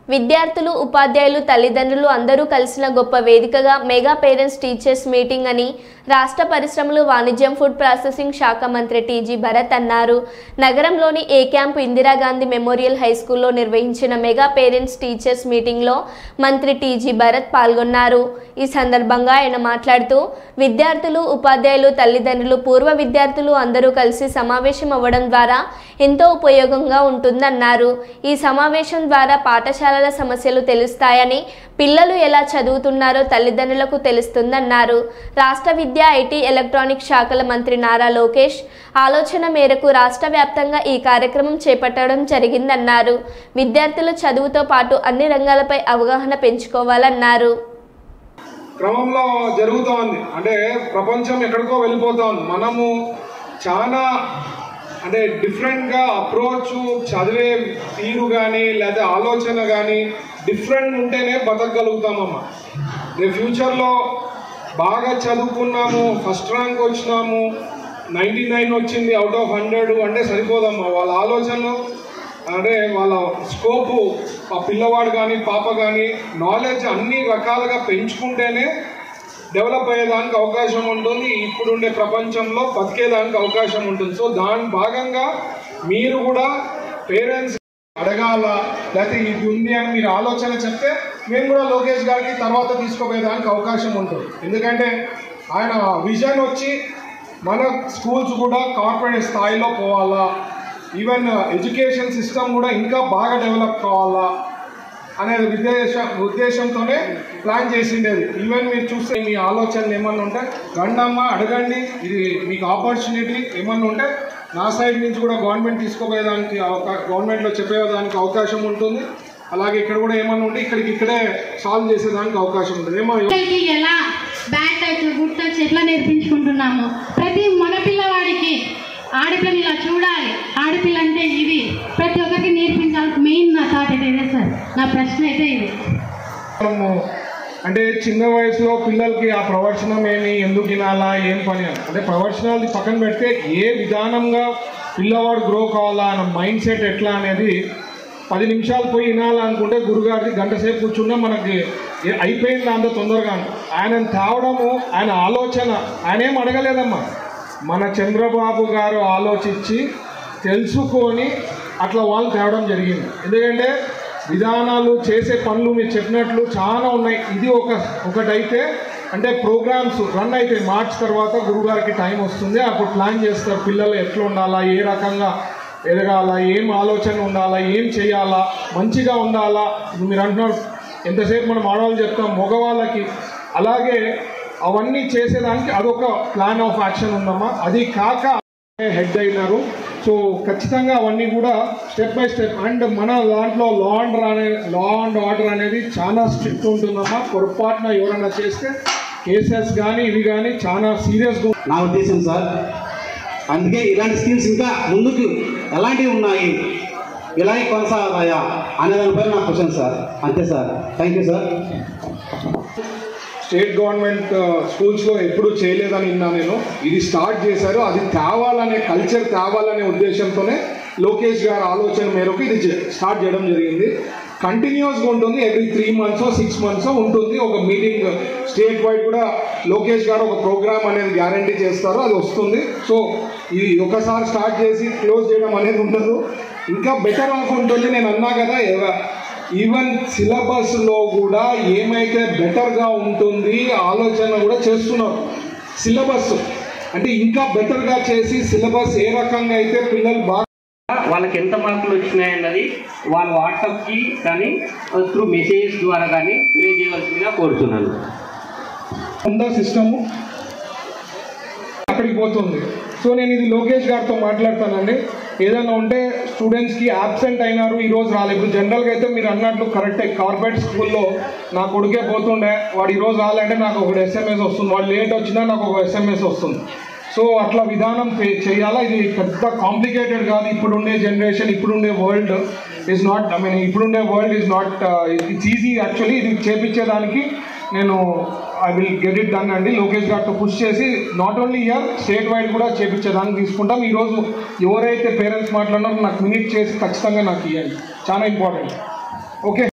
విద్యార్థులు ఉపాధ్యాయులు తల్లిదండ్రులు అందరూ కలిసిన గొప్ప వేదికగా మెగా పేరెంట్స్ టీచర్స్ మీటింగ్ అని రాష్ట్ర పరిశ్రమలు వాణిజ్యం ఫుడ్ ప్రాసెసింగ్ శాఖ మంత్రి టీజీ భరత్ అన్నారు. నగరంలోని ఏ క్యాంపు ఇందిరాగాంధీ మెమోరియల్ హై స్కూల్లో నిర్వహించిన మెగా పేరెంట్స్ టీచర్స్ మీటింగ్లో మంత్రి టీజీ భరత్ పాల్గొన్నారు. ఈ సందర్భంగా ఆయన మాట్లాడుతూ విద్యార్థులు ఉపాధ్యాయులు తల్లిదండ్రులు పూర్వ విద్యార్థులు అందరూ కలిసి సమావేశం అవ్వడం ద్వారా ఎంతో ఉపయోగంగా ఉంటుందన్నారు. ఈ సమావేశం ద్వారా పాఠశాలల సమస్యలు తెలుస్తాయని, పిల్లలు ఎలా చదువుతున్నారో తల్లిదండ్రులకు తెలుస్తుందన్నారు. రాష్ట్ర విద్యా ఐటీ ఎలక్ట్రానిక్ శాఖల మంత్రి నారా లోకేష్ ఆలోచన మేరకు రాష్ట్ర వ్యాప్తంగా ఈ కార్యక్రమం చేపట్టడం జరిగిందన్నారు. విద్యార్థుల చదువుతో పాటు అన్ని రంగాలపై అవగాహన పెంచుకోవాలన్నారు. క్రమంలో జరుగుతోంది, అంటే ప్రపంచం ఎక్కడికో వెళ్ళిపోతోంది. మనము చాలా అంటే డిఫరెంట్గా అప్రోచ్ చదివే తీరు కానీ లేదా ఆలోచన కానీ డిఫరెంట్ ఉంటేనే బతకగలుగుతామమ్మా. రేపు ఫ్యూచర్లో బాగా చదువుకున్నాము, ఫస్ట్ ర్యాంక్ వచ్చినాము, 99 వచ్చింది అవుట్ ఆఫ్ 100 అంటే సరిపోదమ్మా. వాళ్ళ ఆలోచనలు అంటే వాళ్ళ స్కోపు ఆ పిల్లవాడు కానీ పాప కానీ నాలెడ్జ్ అన్ని రకాలుగా పెంచుకుంటేనే డెవలప్ అయ్యేదానికి అవకాశం ఉంటుంది. ఇప్పుడుండే ప్రపంచంలో బతికేదానికి అవకాశం ఉంటుంది. సో దాని భాగంగా మీరు కూడా పేరెంట్స్ అడగాల, లేకపోతే ఇది ఉంది అని మీరు ఆలోచన చెప్తే మేము కూడా లోకేష్ గారికి తర్వాత తీసుకుపోయేదానికి అవకాశం ఉంటుంది. ఎందుకంటే ఆయన విజన్ వచ్చి మన స్కూల్స్ కూడా కార్పొరేట్ స్థాయిలో పోవాలా, ఈవెన్ ఎడ్యుకేషన్ సిస్టమ్ కూడా ఇంకా బాగా డెవలప్ కావాలా అనేది ఉద్దేశంతోనే ప్లాన్ చేసిండేది. ఈవెన్ మీరు చూస్తే మీ ఆలోచనలు ఏమన్నా ఉంటే రండమ్మా అడగండి, ఇది మీకు ఆపర్చునిటీ ఏమన్నా ఉంటే నా సైడ్ నుంచి కూడా గవర్నమెంట్ తీసుకోపోయేదానికి గవర్నమెంట్లో చెప్పేదానికి అవకాశం ఉంటుంది. అలాగే ఇక్కడ కూడా ఏమన్నా ఉంటే ఇక్కడే సాల్వ్ చేసేదానికి అవకాశం ఉంటుంది. ఎలా బ్యాడ్ టచ్ గుడ్ టచ్ ఎట్లా నేర్పించుకుంటున్నాము, ప్రతి మన పిల్లవాడికి ఆడపిల్లని ఇలా చూడాలి, ఆడపిల్ల అంటే ఇది ప్రతి ఒక్కరికి నేర్పించాలి. మెయిన్ నా థాట్ అయితే ఇదే సార్, నా ప్రశ్న అయితే ఇది. అంటే చిన్న వయసులో పిల్లలకి ఆ ప్రవచనం ఏమి, ఎందుకు వినాలా, ఏం పని అంటే ప్రవచనాలు పక్కన పెడితే ఏ విధానంగా పిల్లవాడు గ్రో కావాలా అన్న మైండ్ సెట్ ఎట్లా అనేది 10 నిమిషాలు పోయి వినాలనుకుంటే గురుగారికి గంట సేపు కూర్చున్నా మనకి అయిపోయింది అంత తొందరగా. ఆయనను తేవడము, ఆయన ఆలోచన, ఆయన ఏం అడగలేదమ్మా, మన చంద్రబాబు గారు ఆలోచించి తెలుసుకొని అట్లా వాళ్ళు తేవడం జరిగింది. ఎందుకంటే విధానాలు చేసే పనులు మీరు చెప్పినట్లు చాలా ఉన్నాయి. ఇది ఒకటైతే అంటే ప్రోగ్రామ్స్ రన్ అయితే మార్చ్ తర్వాత గురుగారికి టైం వస్తుంది, అప్పుడు ప్లాన్ చేస్తారు పిల్లలు ఎట్లా ఉండాలా, ఏ రకంగా ఎదగాల, ఏం ఆలోచన ఉండాలా, ఏం చేయాలా, మంచిగా ఉండాలా. ఇప్పుడు మీరు అంటున్నారు ఎంతసేపు మనం ఆడవాళ్ళు చెప్తాం మగవాళ్ళకి, అలాగే అవన్నీ చేసేదానికి అదొక ప్లాన్ ఆఫ్ యాక్షన్ ఉందమ్మా. అది కాక హెడ్ అయినారు. సో ఖచ్చితంగా అవన్నీ కూడా స్టెప్ బై స్టెప్. అండ్ మన దాంట్లో లా అండ్ ఆర్డర్ అనేది చాలా స్ట్రిక్ట్ ఉంటుందమ్మా. పొరపాటున ఎవరైనా చేస్తే కేసెస్ కానీ ఇవి కానీ చాలా సీరియస్గా నా ఉద్దేశం సార్. అందుకే ఇలాంటి స్కీమ్స్ ఇంకా ముందుకు ఎలాంటివి ఉన్నాయి, ఇలాగే కొనసాగుతాయా అనే దానిపై నా క్వశ్చన్ సార్. అంతే sir, thank you sir. State government స్కూల్స్లో ఎప్పుడూ చేయలేదని విన్నా నేను. ఇది స్టార్ట్ చేశారు, అది తేవాలనే కల్చర్ తేవాలనే ఉద్దేశంతోనే లోకేష్ గారి ఆలోచన మేరకు ఇది స్టార్ట్ చేయడం జరిగింది. కంటిన్యూస్గా ఉంటుంది, ఎవ్రీ 3 months 6 months ఉంటుంది ఒక మీటింగ్. స్టేట్ వైడ్ కూడా లోకేష్ గారు ఒక ప్రోగ్రామ్ అనేది గ్యారంటీ చేస్తారు, అది వస్తుంది. సో ఇది ఒకసారి స్టార్ట్ చేసి క్లోజ్ చేయడం అనేది ఉండదు, ఇంకా బెటర్ ఉంటుంది. నేను అన్నా కదా, ఈవెన్ సిలబస్లో కూడా ఏమైతే బెటర్గా ఉంటుంది ఆలోచన కూడా చేస్తున్నారు. సిలబస్ అంటే ఇంకా బెటర్గా చేసి సిలబస్ ఏ రకంగా అయితే పిల్లలు బాగా వాళ్ళకి ఎంత మార్కులు వచ్చినాయన్నది వాళ్ళ వాట్సాప్కి కానీ త్రూ మెసేజెస్ ద్వారా కానీ తెలియజేయవలసిందిగా కోరుతున్నాను. ఉందా సిస్టము అక్కడికి పోతుంది. సో నేను ఇది లోకేష్ గారితో మాట్లాడతానండి. ఏదైనా ఉంటే స్టూడెంట్స్కి యాబ్సెంట్ అయినారు, ఈరోజు రాలేదు. ఇప్పుడు జనరల్గా అయితే మీరు అన్నట్లు కరెక్టే, కార్పొరేట్ స్కూల్లో నా కొడుకే పోతుండే, వాడు ఈరోజు రాలంటే నాకు ఒక SMS వస్తుంది, వాడు లేట్ వచ్చినా నాకు ఒక SMS వస్తుంది. సో అట్లా విధానం చేయాలా. ఇది పెద్ద కాంప్లికేటెడ్ కాదు. ఇప్పుడుండే జనరేషన్, ఇప్పుడుండే వరల్డ్ ఈజ్ నాట్, ఇప్పుడుండే world is not, it's easy actually. ఇది చేపించేదానికి నేను I will get it done అండి. లోకేష్ గారితో పుష్ చేసి not only year state wide కూడా చేపించేదానికి తీసుకుంటాం. ఈరోజు ఎవరైతే పేరెంట్స్ మాట్లాడినారో నాకు మినిట్ చేసి ఖచ్చితంగా నాకు ఇవ్వండి, చాలా ఇంపార్టెంట్. ఓకే.